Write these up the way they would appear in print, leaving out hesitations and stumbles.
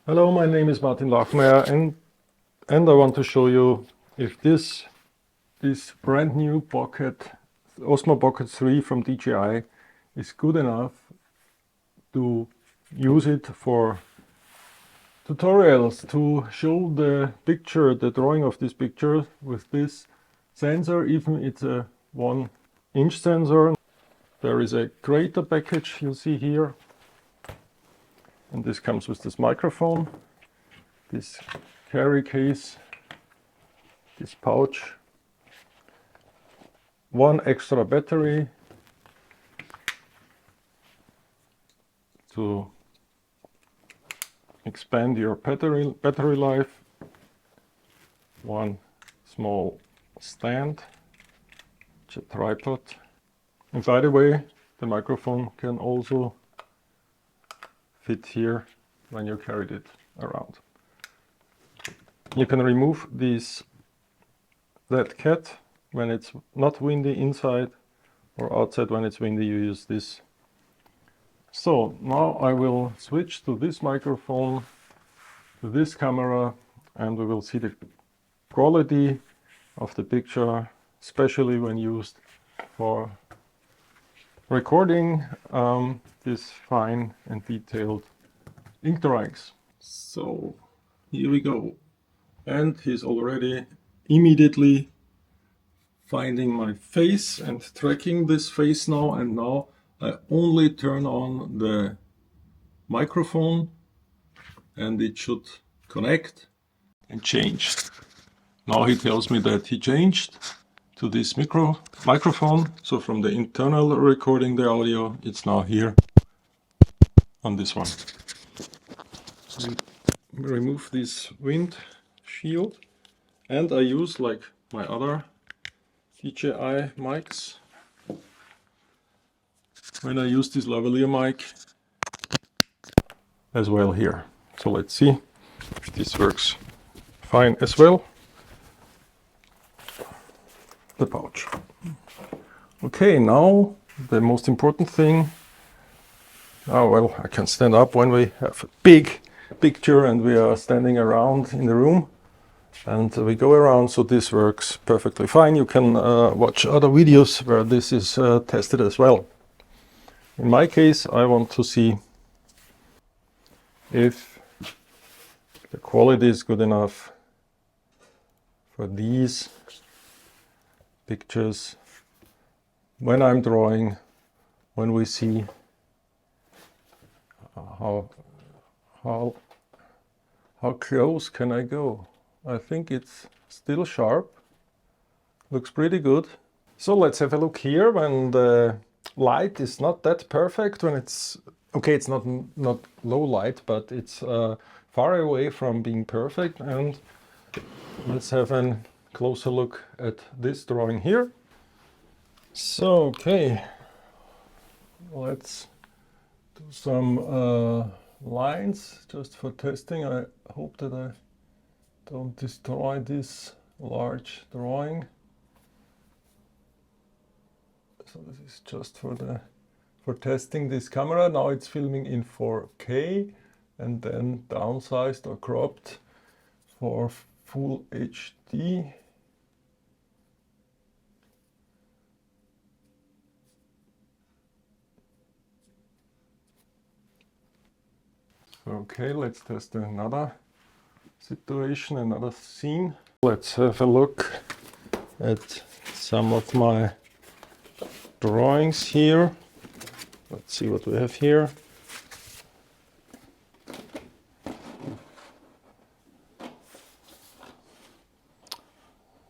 Hello, my name is Martin Lachmeier and I want to show you if this brand new Pocket, Osmo Pocket 3 from DJI is good enough to use it for tutorials, to show the picture, the drawing of this picture with this sensor. Even it's a 1-inch sensor. There is a creator package you see here, and this comes with this microphone, this carry case, this pouch, one extra battery to expand your battery life, one small stand, it's a tripod, and by the way, the microphone can also fit here when you carried it around. You can remove that cat when it's not windy inside, or outside when it's windy you use this. So now I will switch to this microphone, to this camera, and we will see the quality of the picture, especially when used for recording these fine and detailed ink drawings. So here we go. And he's already immediately finding my face and tracking this face now. And now I only turn on the microphone and it should connect and change. Now he tells me that he changed to this microphone. So from the internal recording the audio, it's now here on this one. So remove this wind shield, and I use, like my other DJI mics, when I use this lavalier mic as well here. So let's see if this works fine as well. The pouch. Okay, now the most important thing. Oh well, I can stand up when we have a big picture and we are standing around in the room and we go around, so this works perfectly fine. You can watch other videos where this is tested as well. In my case, I want to see if the quality is good enough for these pictures when I'm drawing, when we see how close can I go. I think it's still sharp, looks pretty good. So let's have a look here when the light is not that perfect, when it's okay, it's not low light, but it's far away from being perfect. And let's have a closer look at this drawing here. So okay, let's do some lines just for testing. I hope that I don't destroy this large drawing. So this is just for testing this camera. Now it's filming in 4K and then downsized or cropped for full HD. Okay, let's test another situation, another scene. Let's have a look at some of my drawings here. Let's see what we have here.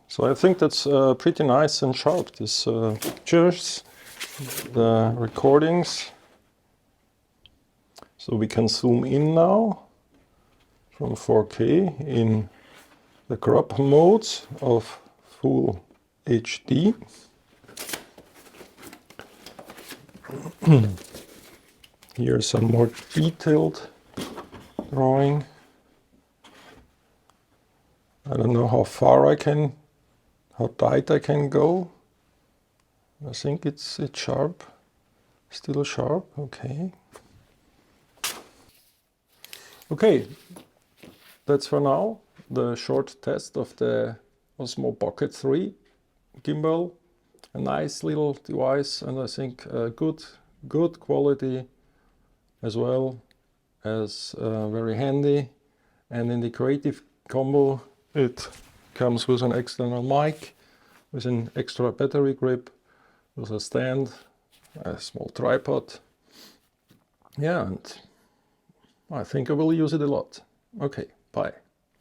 So I think that's pretty nice and sharp, these pictures, the recordings. So we can zoom in now from 4K in the crop modes of full HD. Here's some more detailed drawing. I don't know how tight I can go. I think it's sharp, still sharp. Okay. Okay, that's for now the short test of the Osmo Pocket 3 gimbal. A nice little device, and I think good quality as well as very handy. And in the creative combo it comes with an external mic, with an extra battery grip, with a stand, a small tripod. Yeah, and I think I will use it a lot. Okay, bye.